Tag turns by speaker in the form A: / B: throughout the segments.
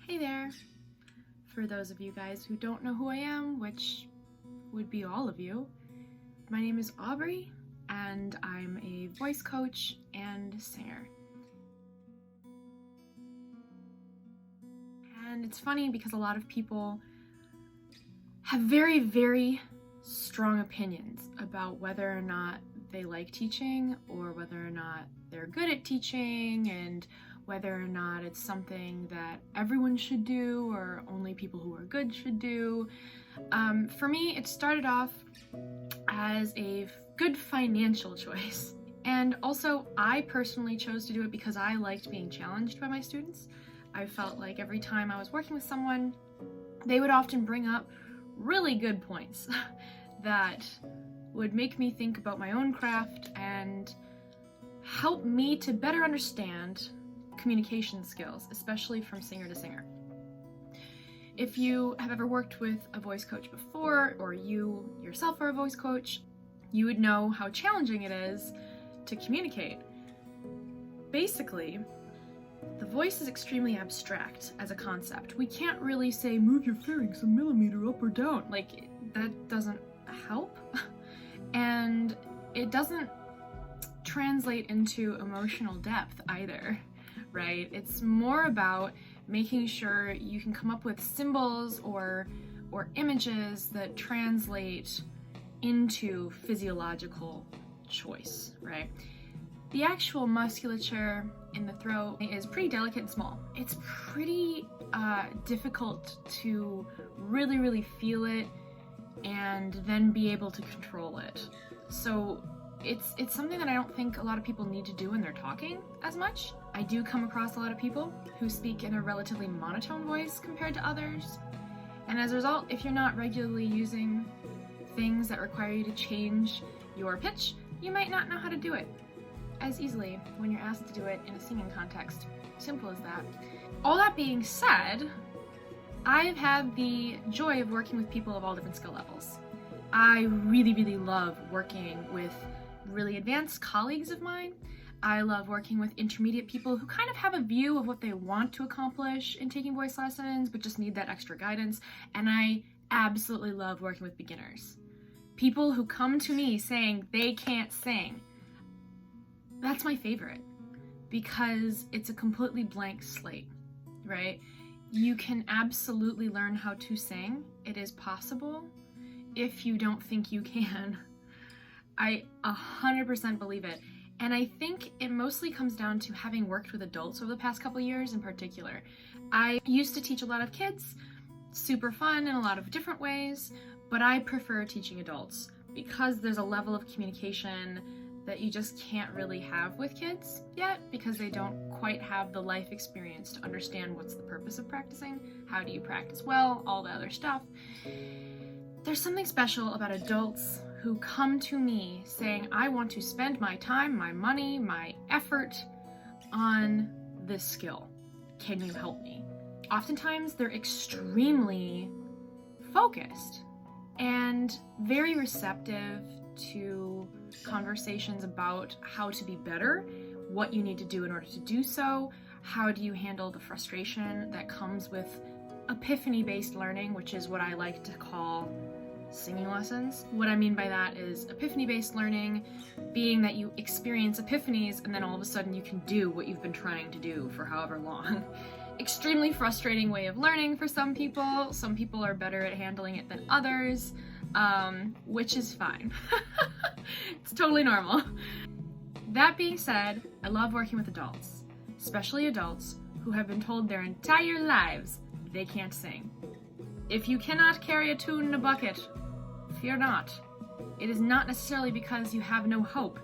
A: Hey there! For those of you guys who don't know who I am, which would be all of you, my name is Aubrey, and I'm a voice coach and singer. And it's funny because a lot of people have very, very strong opinions about whether or not they like teaching or whether or not they're good at teaching and whether or not it's something that everyone should do or only people who are good should do. For me, it started off as a good financial choice. And also, I personally chose to do it because I liked being challenged by my students. I felt like every time I was working with someone, they would often bring up really good points that would make me think about my own craft and help me to better understand communication skills, especially from singer to singer. If you have ever worked with a voice coach before, or you yourself are a voice coach, you would know how challenging it is to communicate. Basically, the voice is extremely abstract as a concept. We can't really say, move your pharynx a millimeter up or down. Like, that doesn't help. And it doesn't translate into emotional depth either, right? It's more about making sure you can come up with symbols or images that translate into physiological choice, right? The actual musculature in the throat is pretty delicate and small. It's pretty difficult to really feel it and then be able to control it. So it's something that I don't think a lot of people need to do when they're talking as much. I do come across a lot of people who speak in a relatively monotone voice compared to others. And as a result, if you're not regularly using things that require you to change your pitch, you might not know how to do it as easily when you're asked to do it in a singing context. Simple as that. All that being said, I've had the joy of working with people of all different skill levels. I really love working with really advanced colleagues of mine. I love working with intermediate people who kind of have a view of what they want to accomplish in taking voice lessons, but just need that extra guidance. And I absolutely love working with beginners. People who come to me saying they can't sing. That's my favorite because it's a completely blank slate, right? You can absolutely learn how to sing. It is possible if you don't think you can. I 100% believe it. And I think it mostly comes down to having worked with adults over the past couple of years in particular. I used to teach a lot of kids, super fun in a lot of different ways, but I prefer teaching adults because there's a level of communication that you just can't really have with kids yet because they don't quite have the life experience to understand what's the purpose of practicing, how do you practice well, all the other stuff. There's something special about adults who come to me saying, I want to spend my time, my money, my effort on this skill. Can you help me? Oftentimes they're extremely focused and very receptive to conversations about how to be better, what you need to do in order to do so, how do you handle the frustration that comes with epiphany-based learning, which is what I like to call singing lessons. What I mean by that is epiphany-based learning being that you experience epiphanies and then all of a sudden you can do what you've been trying to do for however long. Extremely frustrating way of learning for some people. Some people are better at handling it than others, which is fine. It's totally normal. That being said, I love working with adults, especially adults who have been told their entire lives they can't sing. If you cannot carry a tune in a bucket, fear not. It is not necessarily because you have no hope,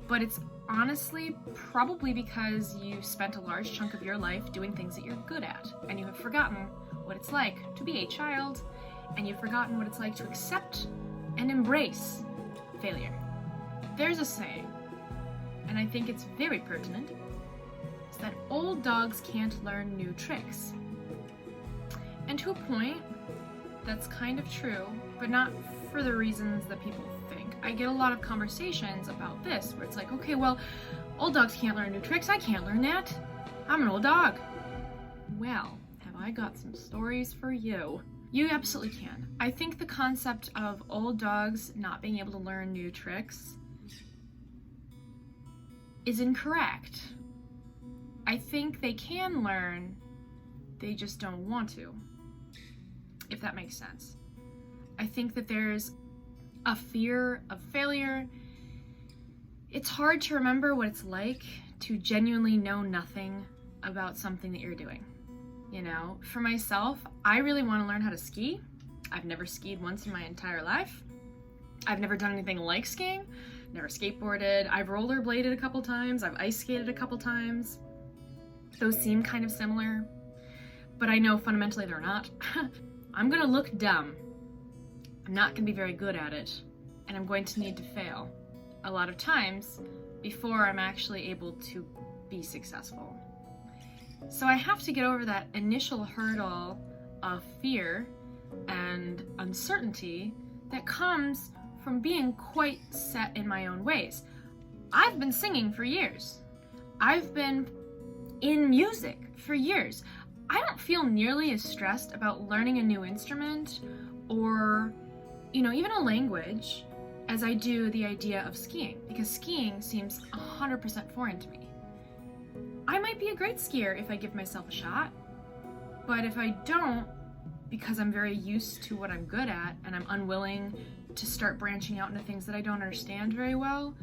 A: but it's honestly probably because you spent a large chunk of your life doing things that you're good at, and you have forgotten what it's like to be a child, and you've forgotten what it's like to accept and embrace failure. There's a saying, and I think it's very pertinent, is that old dogs can't learn new tricks. And to a point, that's kind of true, but not for the reasons that people think. I get a lot of conversations about this, where it's like, okay, well, old dogs can't learn new tricks. I can't learn that. I'm an old dog. Well, have I got some stories for you. You absolutely can. I think the concept of old dogs not being able to learn new tricks is incorrect. I think they can learn, they just don't want to, if that makes sense. I think that there's a fear of failure. It's hard to remember what it's like to genuinely know nothing about something that you're doing. You know, for myself, I really want to learn how to ski. I've never skied once in my entire life. I've never done anything like skiing, never skateboarded. I've rollerbladed a couple times, I've ice skated a couple times. Those seem kind of similar, but I know fundamentally they're not. I'm gonna look dumb. I'm not gonna be very good at it, and I'm going to need to fail a lot of times before I'm actually able to be successful. So I have to get over that initial hurdle of fear and uncertainty that comes from being quite set in my own ways. I've been singing for years. I've been in music for years. I don't feel nearly as stressed about learning a new instrument or, even a language as I do the idea of skiing, because skiing seems 100% foreign to me. I might be a great skier if I give myself a shot, but if I don't, because I'm very used to what I'm good at and I'm unwilling to start branching out into things that I don't understand very well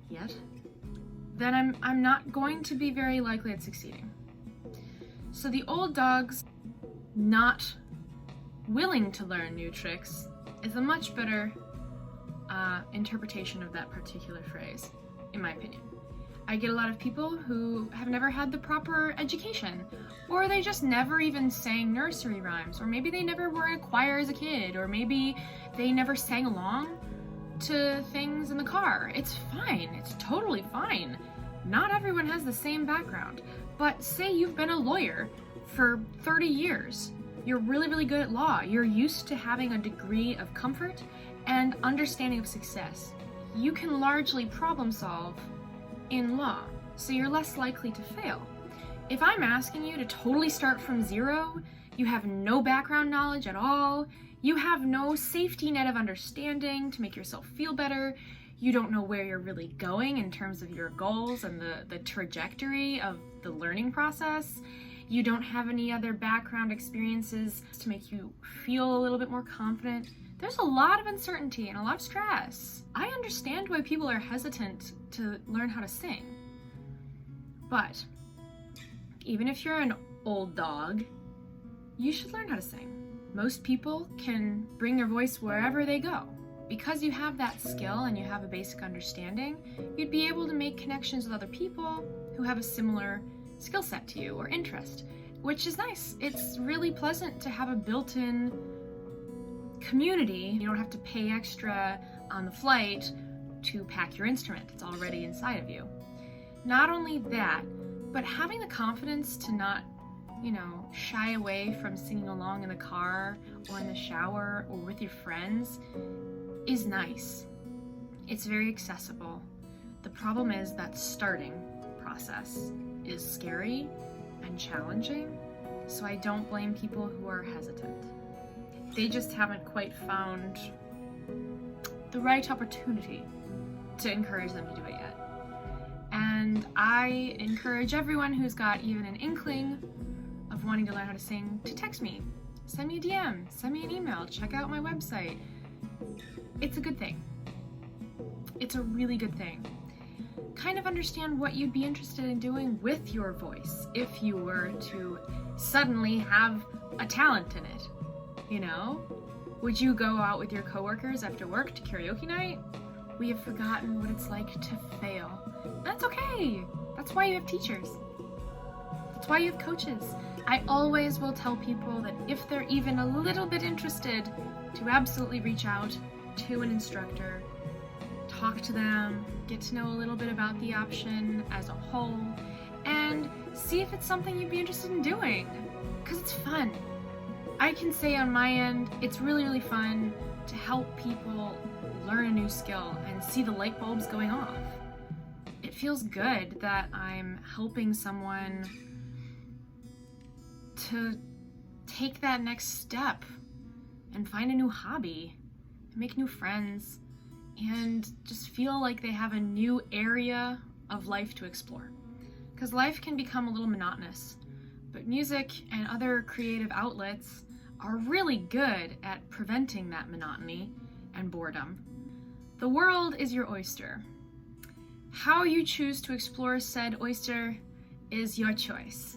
A: yet, then I'm not going to be very likely at succeeding. So the old dogs not willing to learn new tricks is a much better interpretation of that particular phrase, in my opinion. I get a lot of people who have never had the proper education, or they just never even sang nursery rhymes, or maybe they never were in a choir as a kid, or maybe they never sang along to things in the car. It's fine. It's totally fine. Not everyone has the same background, but say you've been a lawyer for 30 years. You're really, really good at law. You're used to having a degree of comfort and understanding of success. You can largely problem solve in law, so you're less likely to fail. If I'm asking you to totally start from zero, you have no background knowledge at all, you have no safety net of understanding to make yourself feel better, you don't know where you're really going in terms of your goals and the trajectory of the learning process, you don't have any other background experiences to make you feel a little bit more confident, there's a lot of uncertainty and a lot of stress. I understand why people are hesitant to learn how to sing. But even if you're an old dog, you should learn how to sing. Most people can bring their voice wherever they go. Because you have that skill and you have a basic understanding, you'd be able to make connections with other people who have a similar skill set to you or interest, which is nice. It's really pleasant to have a built-in community. You don't have to pay extra on the flight to pack your instrument. It's already inside of you. Not only that, but having the confidence to not, shy away from singing along in the car or in the shower or with your friends is nice. It's very accessible. The problem is that starting process is scary and challenging, so I don't blame people who are hesitant. They just haven't quite found the right opportunity to encourage them to do it yet. And I encourage everyone who's got even an inkling of wanting to learn how to sing to text me. Send me a DM, send me an email, check out my website. It's a good thing. It's a really good thing. Kind of understand what you'd be interested in doing with your voice if you were to suddenly have a talent in it. Would you go out with your coworkers after work to karaoke night? We have forgotten what it's like to fail. That's okay. That's why you have teachers. That's why you have coaches. I always will tell people that if they're even a little bit interested, to absolutely reach out to an instructor, talk to them, get to know a little bit about the option as a whole, and see if it's something you'd be interested in doing, because it's fun. I can say on my end, it's really, really fun to help people learn a new skill and see the light bulbs going off. It feels good that I'm helping someone to take that next step and find a new hobby, make new friends, and just feel like they have a new area of life to explore. Because life can become a little monotonous, but music and other creative outlets are really good at preventing that monotony and boredom. The world is your oyster. How you choose to explore said oyster is your choice.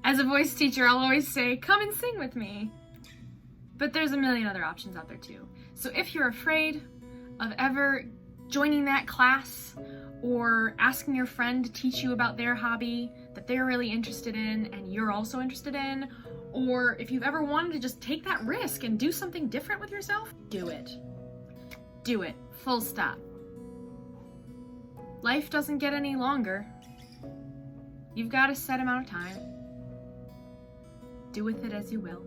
A: As a voice teacher, I'll always say, come and sing with me. But there's a million other options out there too. So if you're afraid of ever joining that class or asking your friend to teach you about their hobby that they're really interested in and you're also interested in, or if you've ever wanted to just take that risk and do something different with yourself, do it. Do it. Full stop. Life doesn't get any longer. You've got a set amount of time. Do with it as you will.